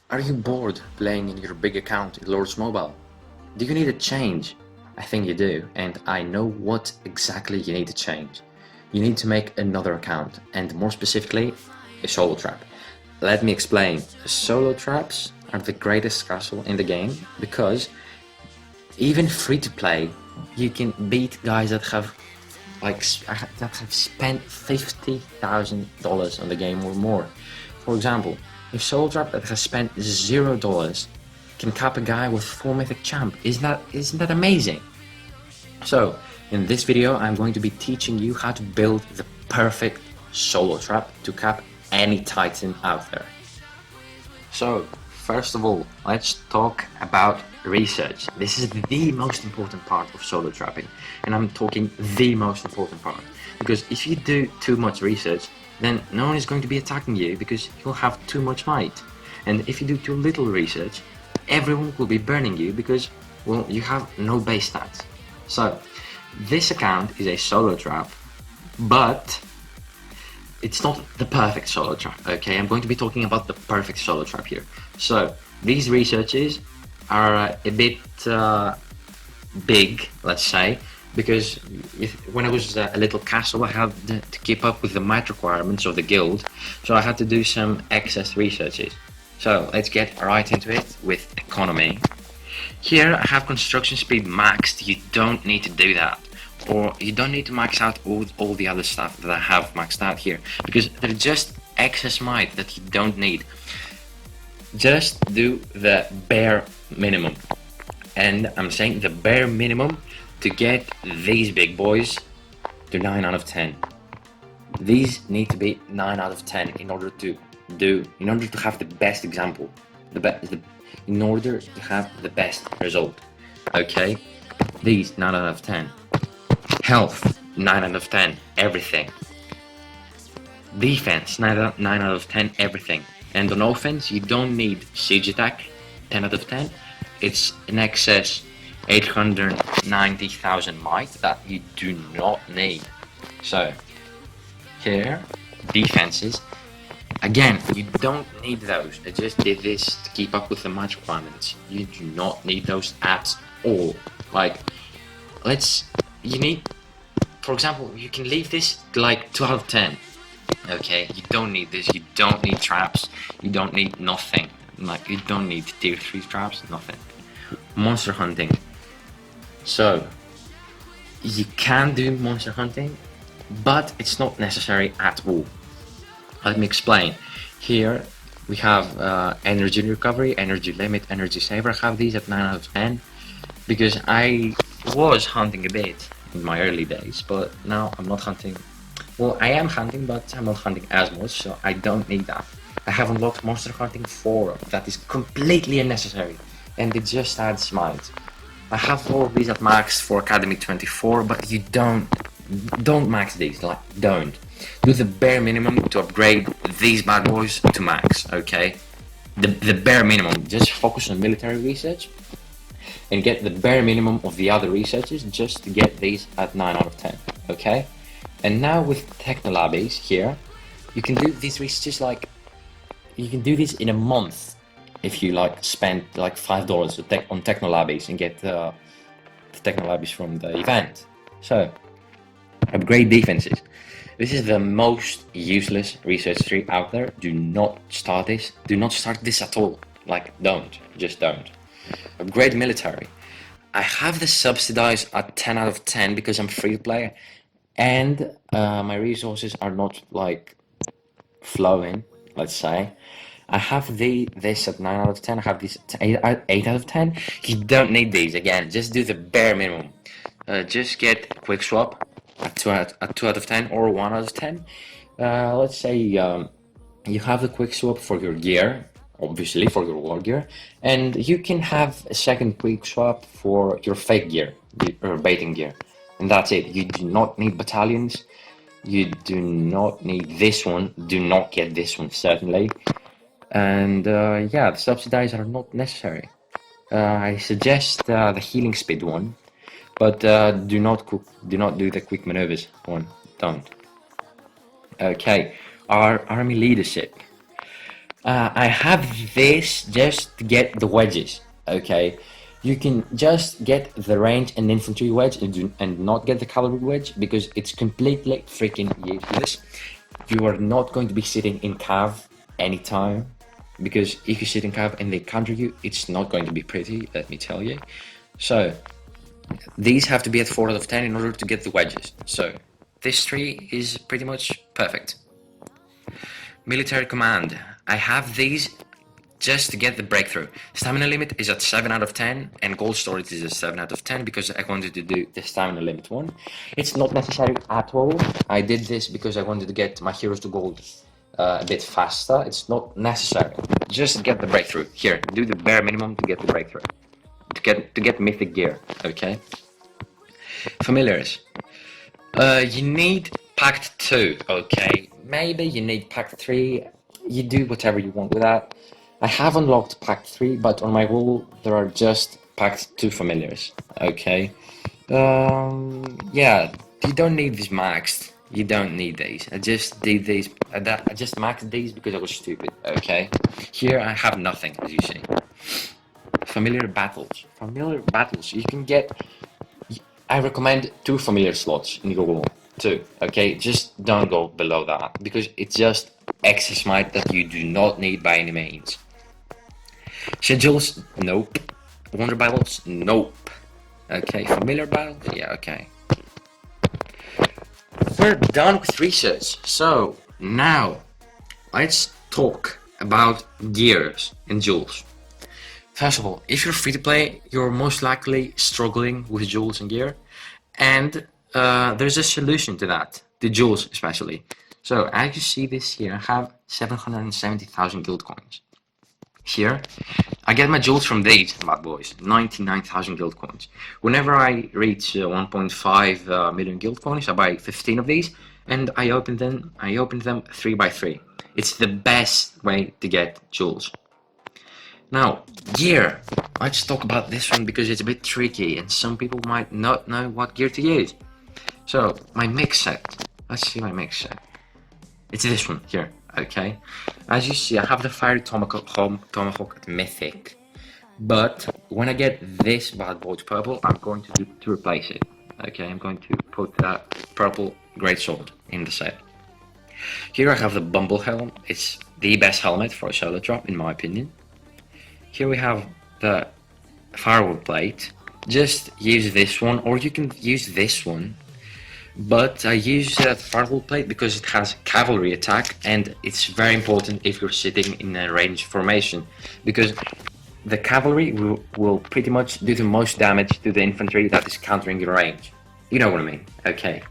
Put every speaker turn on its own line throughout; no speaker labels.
Are you bored playing in your big account in Lords Mobile? Do you need a change? I think you do, and I know what exactly you need to change. You need to make another account, and more specifically, a solo trap. Let me explain. Solo traps are the greatest castle in the game because even free to play, you can beat guys that have spent $50,000 on the game or more. For example, if Soul Trap that has spent $0 can cap a guy with 4 Mythic champ, isn't that amazing? So, in this video I'm going to be teaching you how to build the perfect solo trap to cap any titan out there. So, first of all, let's talk about research. This is the most important part of solo trapping, and I'm talking the most important part, because if you do too much research, then no one is going to be attacking you because you'll have too much might. And if you do too little research, everyone will be burning you because, well, you have no base stats. So, this account is a solo trap, but it's not the perfect solo trap, okay? I'm going to be talking about the perfect solo trap here. So, these researches are a bit big, let's say, because when I was a little castle, I had to keep up with the might requirements of the guild, so I had to do some excess researches. So, let's get right into it with economy. Here I have construction speed maxed. You don't need to do that, or you don't need to max out all the other stuff that I have maxed out here, because they're just excess might that you don't need. Just do the bare minimum, and I'm saying the bare minimum to get these big boys to 9 out of 10. These need to be 9 out of 10 in order to have the best example, in order to have the best result. Okay, these 9 out of 10. Health 9 out of 10, everything. Defense 9 out of 10, everything. And on offense, you don't need siege attack 10 out of 10. It's in excess 890,000 might that you do not need. So here, defenses, again, you don't need those. I just did this to keep up with the match requirements. You do not need those at all. Like, you need, for example, you can leave this like 2 out of 10. Okay, you don't need this, you don't need traps, you don't need nothing. Like, you don't need tier 3 traps, nothing. Monster hunting. So, you can do monster hunting, but it's not necessary at all. Let me explain. Here we have energy recovery, energy limit, energy saver. I have these at 9 out of 10 because I was hunting a bit in my early days, but now I'm not hunting. Well, I am hunting, but I'm not hunting as much, so I don't need that. I have unlocked Monster Hunting 4, that is completely unnecessary, and it just adds might. I have all of these at max for Academy 24, but you don't max these, like, don't. Do the bare minimum to upgrade these bad boys to max, okay? The bare minimum, just focus on military research, and get the bare minimum of the other researches just to get these at 9 out of 10, okay? And now with Technolabbies here, you can do these researches you can do this in a month if you spend like $5 on Technolabbies and get the Technolabbies from the event. So, upgrade defenses. This is the most useless research tree out there. Do not start this. Do not start this at all. Like, just don't. Upgrade military. I have the subsidized at 10 out of 10 because I'm free to play, and my resources are not flowing, let's say. I have this at 9 out of 10, I have this at 8 out of 10. You don't need these, again, just do the bare minimum. Just get quick swap at 2 out of 10 or 1 out of 10. Let's say you have the quick swap for your gear, obviously for your war gear, and you can have a second quick swap for your fake gear, or baiting gear. And that's it. You do not need battalions. You do not need this one. Do not get this one, certainly. And yeah, the subsidies are not necessary. I suggest the healing speed one, but do not do the quick maneuvers one. Don't. Okay, our army leadership. I have this just to get the wedges, okay? You can just get the range and infantry wedge and not get the cavalry wedge because it's completely freaking useless. You are not going to be sitting in cav anytime because if you sit in cav and they counter you, it's not going to be pretty, let me tell you. So, these have to be at 4 out of 10 in order to get the wedges. So, this tree is pretty much perfect. Military command. I have these just to get the breakthrough. Stamina limit is at 7 out of 10 and gold storage is at 7 out of 10 because I wanted to do the stamina limit one. It's not necessary at all. I did this because I wanted to get my heroes to gold a bit faster. It's not necessary. Just get the breakthrough. Here, do the bare minimum to get the breakthrough. To get mythic gear, okay? Familiars. You need Pact 2, okay? Maybe you need Pact 3. You do whatever you want with that. I have unlocked Pact 3, but on my wall there are just Pact 2 familiars, okay? Yeah, you don't need these maxed. You don't need these. I just did these. I just maxed these because I was stupid, okay? Here I have nothing, as you see. Familiar battles. Familiar battles. You can get. I recommend 2 familiar slots in your wall. 2, okay? Just don't go below that because it's just excess might that you do not need by any means. Schedules, nope. Wonder battles, nope. Okay, familiar battles, yeah, okay. We're done with research. So now let's talk about gears and jewels. First of all, if you're free to play, you're most likely struggling with jewels and gear, and there's a solution to that, the jewels especially. So as you see this here, I have 770,000 guild coins. Here, I get my jewels from these bad boys, 99,000 guild coins. Whenever I reach 1.5 million guild coins, I buy 15 of these, and I open them 3 by 3. It's the best way to get jewels. Now, gear. Let's talk about this one because it's a bit tricky and some people might not know what gear to use. So, my mix set. Let's see my mix set. It's this one here, okay? As you see, I have the Fiery Tomahawk at Mythic. But when I get this bad boy to purple, I'm going to replace it. Okay, I'm going to put that purple greatsword in the set. Here I have the Bumble Helm. It's the best helmet for a solo drop, in my opinion. Here we have the Firewall Plate. Just use this one, or you can use this one. But I use the Firewall Plate because it has cavalry attack, and it's very important if you're sitting in a range formation, because the cavalry will pretty much do the most damage to the infantry that is countering your range. You know what I mean? Okay.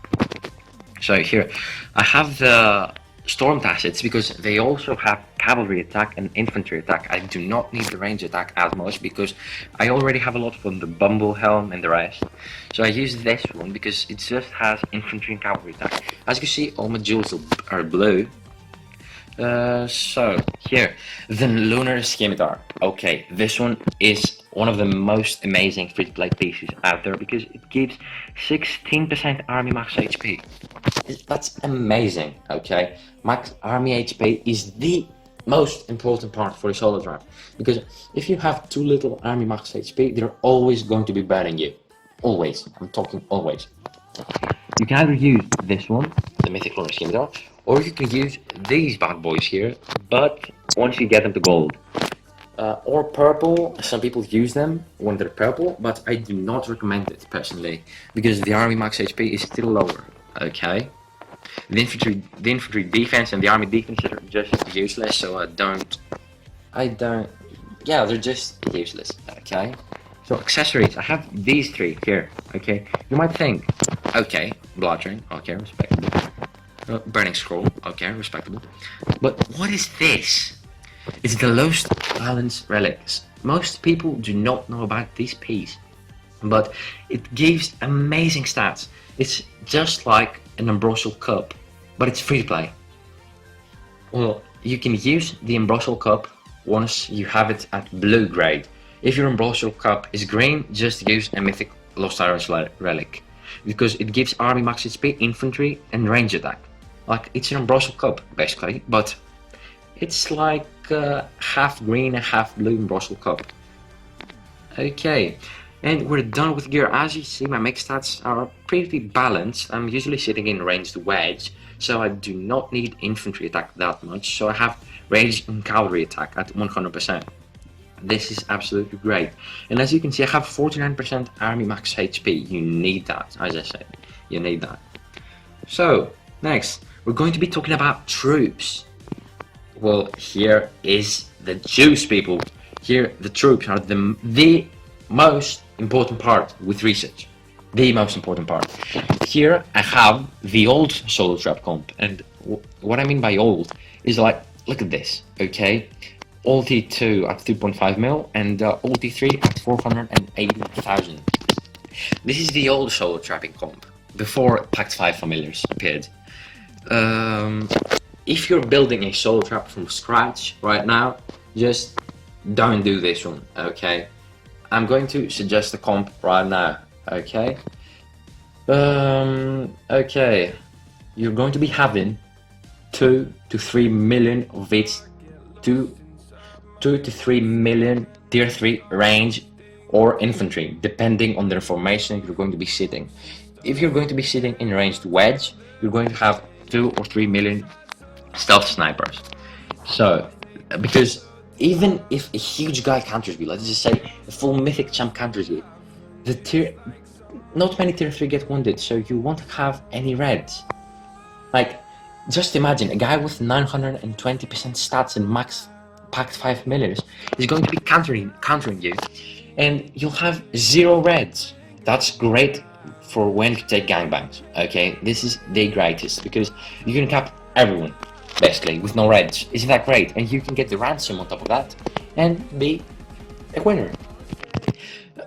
So here, I have the Storm Tassets because they also have cavalry attack and infantry attack. I do not need the range attack as much because I already have a lot from the Bumble Helm and the rest. So I use this one because it just has infantry and cavalry attack. As you can see, all my jewels are blue. So here, the Lunar Scimitar. Okay, this one is one of the most amazing free-to-play pieces out there because it gives 16% army max HP. That's amazing, okay? Max army HP is the most important part for a solo draft because if you have too little army max HP, they're always going to be burning you. Always. I'm talking always. You can either use this one, the Mythic Lunar Scimitar, or you can use these bad boys here, but once you get them to gold. Or purple, some people use them when they're purple, but I do not recommend it personally, because the army max HP is still lower, okay? The infantry defense and the army defense are just useless, so yeah, they're just useless, okay? So accessories, I have these 3 here, okay? You might think, okay, Blood Rain, okay, respectable. Burning Scroll, okay, respectable. But what is this? It's the Lost Balance Relics. Most people do not know about this piece, but it gives amazing stats. It's just like an Ambrosial Cup, but it's free to play. Well, you can use the Ambrosial Cup once you have it at blue grade. If your Ambrosial Cup is green, just use a Mythic Lost Iris Relic, because it gives army max HP, infantry, and range attack. Like, it's an Ambrosial Cup, basically, but it's like half green and half blue Brussels cup. Okay, and we're done with gear. As you see, my mech stats are pretty balanced. I'm usually sitting in ranged wedge, so I do not need infantry attack that much. So I have ranged and cavalry attack at 100%. This is absolutely great. And as you can see, I have 49% army max HP. You need that, as I said. You need that. So, next, we're going to be talking about troops. Well, here is the juice, people. Here, the troops are the most important part with research. The most important part. Here, I have the old solo trap comp. And what I mean by old is like, look at this, okay? Ulti 2 at 2.5 mil and Ulti 3 at 480,000. This is the old solo trapping comp, before Pact 5 familiars appeared. If you're building a solo trap from scratch right now, just don't do this one, okay? I'm going to suggest a comp right now, okay? Okay, you're going to be having 2 to 3 million of its 2 to 3 million tier 3 range or infantry, depending on the formation you're going to be sitting. If you're going to be sitting in ranged wedge, you're going to have 2 or 3 million stealth snipers. So, because even if a huge guy counters you, let's just say a full mythic champ counters you, not many tier 3 get wounded, so you won't have any reds. Like, just imagine a guy with 920% stats and max Pact 5 millers is going to be countering you, and you'll have 0 reds. That's great for when you take gangbangs, okay? This is the greatest, because you can cap everyone, basically, with no reds. Isn't that great? And you can get the ransom on top of that, and be a winner.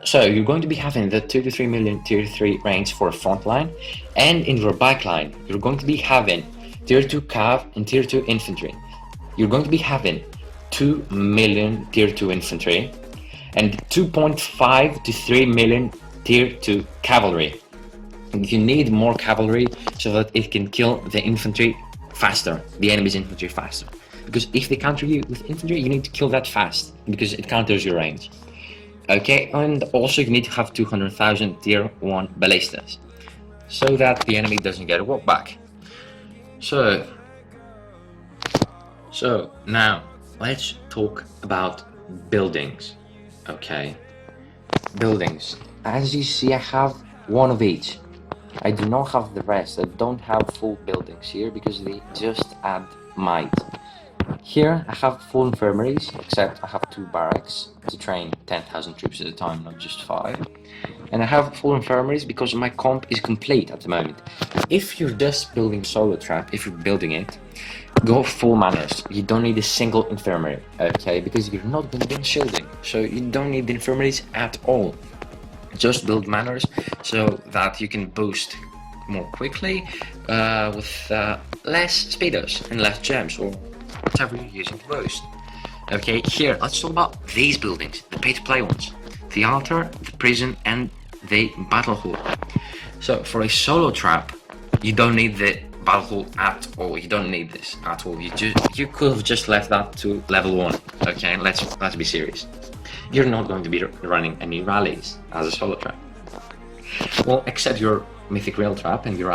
So you're going to be having the 2 to 3 million tier 3 range for a front line, and in your back line, you're going to be having tier 2 cav and tier 2 infantry. You're going to be having 2 million tier 2 infantry and 2.5 to 3 million tier 2 cavalry. And you need more cavalry so that it can kill the infantry faster, the enemy's infantry faster. Because if they counter you with infantry, you need to kill that fast, because it counters your range. Okay, and also you need to have 200,000 tier 1 ballistas, so that the enemy doesn't get a walk back. So now, let's talk about buildings, okay? Buildings. As you see, I have one of each. I do not have the rest. I don't have full buildings here because they just add might. Here, I have full infirmaries, except I have 2 barracks to train 10,000 troops at a time, not just 5. And I have full infirmaries because my comp is complete at the moment. If you're just building solo trap, if you're building it, go full manors. You don't need a single infirmary, okay? Because you're not going to be shielding, so you don't need the infirmaries at all. Just build manors so that you can boost more quickly with less speedos and less gems, or whatever you're using to boost. Okay, here, let's talk about these buildings, the pay-to-play ones. The altar, the prison, and the battle hall. So, for a solo trap, you don't need the battle hall at all. You don't need this at all. You could have just left that to level 1. Okay, let's be serious. You're not going to be running any rallies as a solo trap. Well, except your Mythic rail trap and your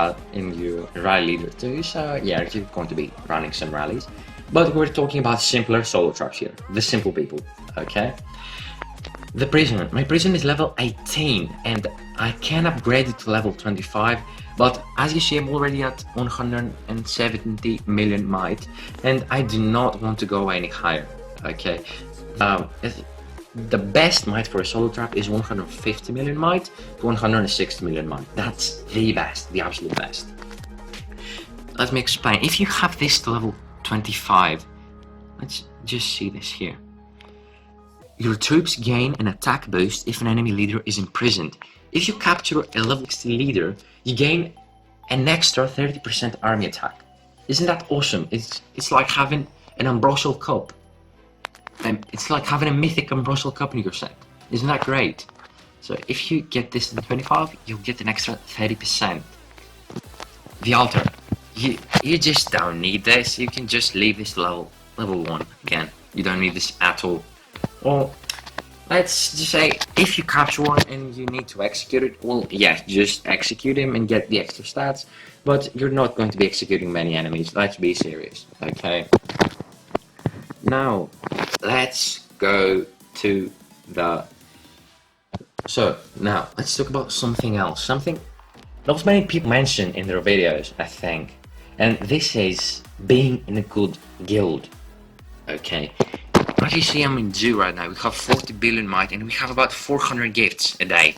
rally leader too, so yeah, you're going to be running some rallies. But we're talking about simpler solo traps here, the simple people, okay? The prison. My prison is level 18 and I can upgrade it to level 25, but as you see, I'm already at 170 million might and I do not want to go any higher, okay? The best might for a solo trap is 150 million might to 160 million might. That's the best, the absolute best. Let me explain. If you have this to level 25, let's just see this here. Your troops gain an attack boost if an enemy leader is imprisoned. If you capture a level 60 leader, you gain an extra 30% army attack. Isn't that awesome? It's like having an ambrosial cup. It's like having a mythic ambrosial cup in your set. Isn't that great? So if you get this to the 25, you'll get an extra 30%. The altar. You just don't need this. You can just leave this level 1 again. You don't need this at all. Well, let's just say if you capture one and you need to execute it, well, yeah, just execute him and get the extra stats. But you're not going to be executing many enemies. Let's be serious, okay? Now, let's go to the... So, now, let's talk about something else. Something not many people mention in their videos, I think. And this is being in a good guild, okay? As you see, I'm in zoo right now. We have 40 billion might and we have about 400 gifts a day.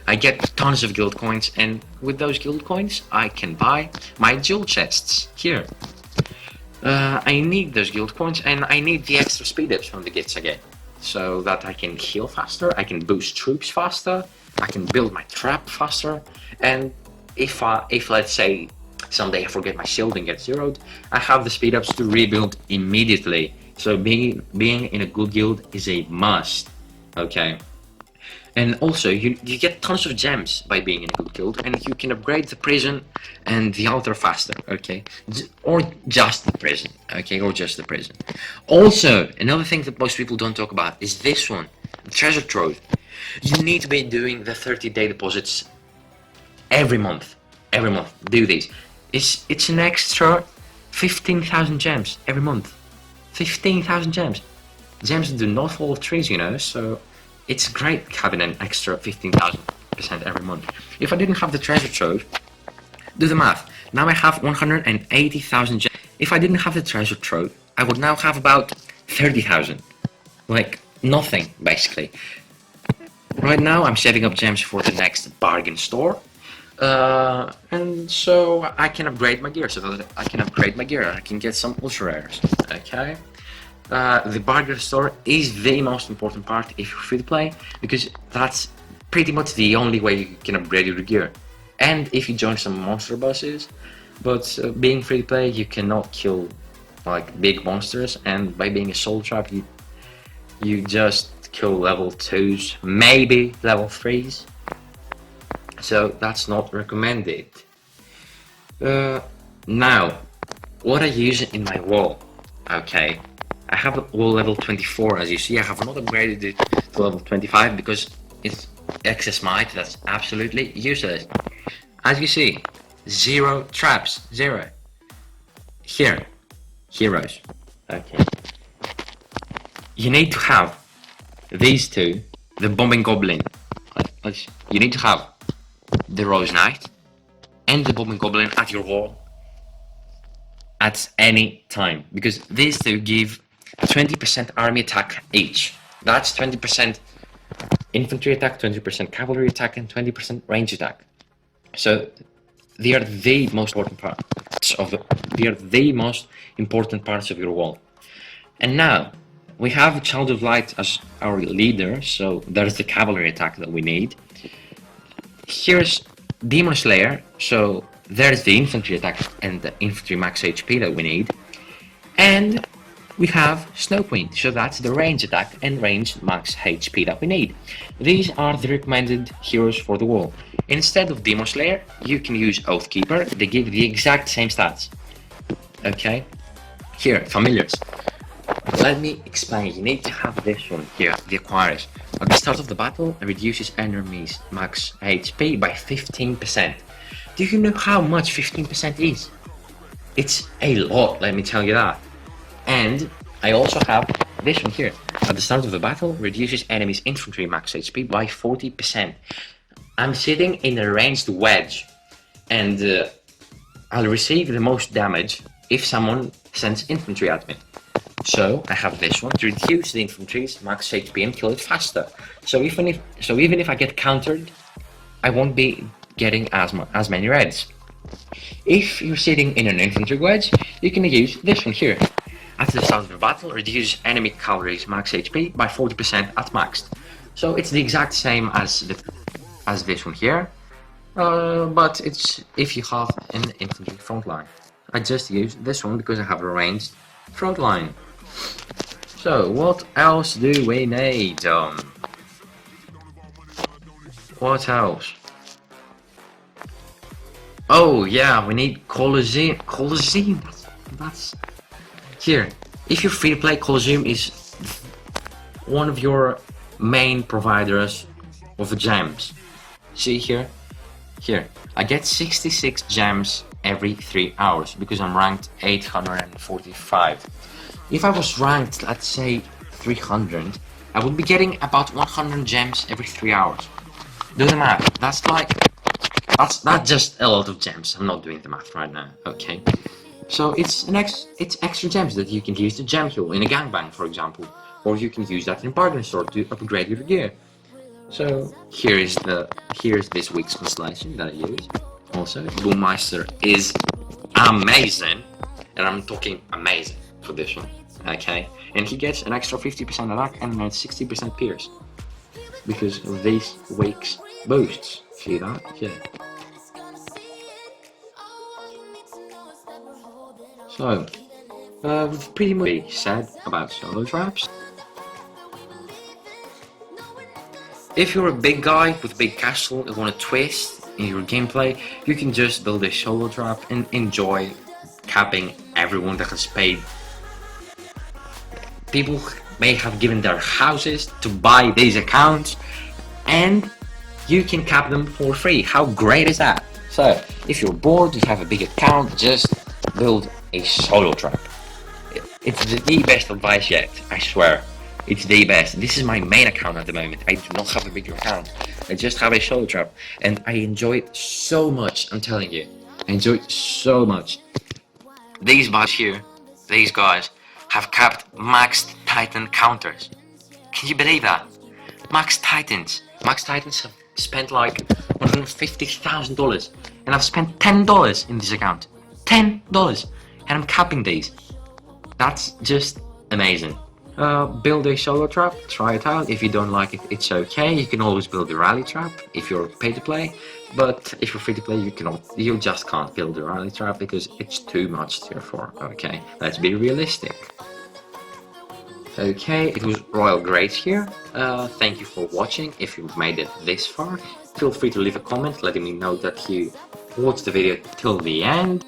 I get tons of guild coins, and with those guild coins, I can buy my jewel chests here. I need those guild coins, and I need the extra speed ups from the gifts I get, so that I can heal faster, I can boost troops faster, I can build my trap faster, and if let's say someday I forget my shield and get zeroed, I have the speed ups to rebuild immediately. So being in a good guild is a must, okay? And also, you get tons of gems by being in a good guild, and you can upgrade the prison and the altar faster, okay? Or just the prison, okay? Or just the prison. Also, another thing that most people don't talk about is this one, the treasure trove. You need to be doing the 30-day deposits every month. Every month, do these. It's an extra 15,000 gems every month. 15,000 gems. Gems do not fall off trees, you know, so it's great having an extra 15,000% every month. If I didn't have the treasure trove, do the math. Now I have 180,000 gems. If I didn't have the treasure trove, I would now have about 30,000. Like, nothing, basically. Right now, I'm saving up gems for the next bargain store. And so I can upgrade my gear, so that I can upgrade my gear. I can get some ultra rares, okay? The bargain store is the most important part if you're free to play, because that's pretty much the only way you can upgrade your gear. And if you join some monster bosses, but being free to play, you cannot kill like big monsters, and by being a soul trap, you just kill level 2s, maybe level 3s. So that's not recommended. Now, what I use in my wall, okay? I have a wall level 24, as you see. I have not upgraded it to level 25 because it's excess might. That's absolutely useless. As you see, 0 traps, 0. Here, heroes. Okay. You need to have these two, the bombing goblin. You need to have the Rose Knight and the bombing goblin at your wall at any time, because these two give 20% army attack each. That's 20% infantry attack, 20% cavalry attack, and 20% range attack. So they are the most important parts of your wall. And now we have Child of Light as our leader, so there's the cavalry attack that we need. Here's Demon Slayer, so there's the infantry attack and the infantry max HP that we need. And we have Snow Queen, so that's the range attack and range max HP that we need. These are the recommended heroes for the wall. Instead of Demon Slayer, you can use Oathkeeper. They give the exact same stats. Okay, here, familiars. Let me explain. You need to have this one here, the Aquarius. At the start of the battle, it reduces enemies' max HP by 15%. Do you know how much 15% is? It's a lot, let me tell you that. And I also have this one here. At the start of the battle, reduces enemies' infantry max HP by 40%. I'm sitting in a ranged wedge, and I'll receive the most damage if someone sends infantry at me. So I have this one to reduce the infantry's max HP and kill it faster. So even if I get countered, I won't be getting as many reds. If you're sitting in an infantry wedge, you can use this one here. At the start of the battle, reduce enemy cavalry's max HP by 40% at maxed. So it's the exact same as this one here, but it's if you have an infantry front line. I just use this one because I have a ranged front line. So what else do we need? What else? Oh yeah, we need Colosseum. That's here. if you're free to play, Colosseum is one of your main providers of gems. See here? Here, I get 66 gems every 3 hours because I'm ranked 845. If I was ranked, let's say 300, I would be getting about 100 gems every 3 hours. Do the math. That's just a lot of gems. I'm not doing the math right now. Okay. So it's extra gems that you can use to gem heal in a gangbang, for example, or you can use that in a bargain store to upgrade your gear. So here's this week's constellation that I use. Also, Boommeister is amazing, and I'm talking amazing for this one. Okay, and he gets an extra 50% attack and 60% pierce because of this week's boosts. See that? Yeah. So, we've pretty much said about solo traps. If you're a big guy with a big castle and want to twist in your gameplay, you can just build a solo trap and enjoy capping everyone that has paid. People may have given their houses to buy these accounts, and you can cap them for free. How great is that? So, if you're bored, you have a big account, just build a solo trap. It's the best advice yet, I swear. It's the best. This is my main account at the moment. I do not have a bigger account. I just have a solo trap, and I enjoy it so much. I'm telling you, I enjoy it so much. These guys here, these guys, have capped maxed Titan counters. Can you believe that? Max Titans. Max Titans have spent like $150,000, and I've spent $10 in this account. $10, and I'm capping these. That's just amazing. Build a solo trap, try it out. If you don't like it, it's okay. You can always build a rally trap if you're pay to play, but if you're free to play, you just can't build a rally trap because it's too much to afford. Okay, let's be realistic. Okay, it was Royal Grace here. Thank you for watching. If you've made it this far, feel free to leave a comment letting me know that you watched the video till the end.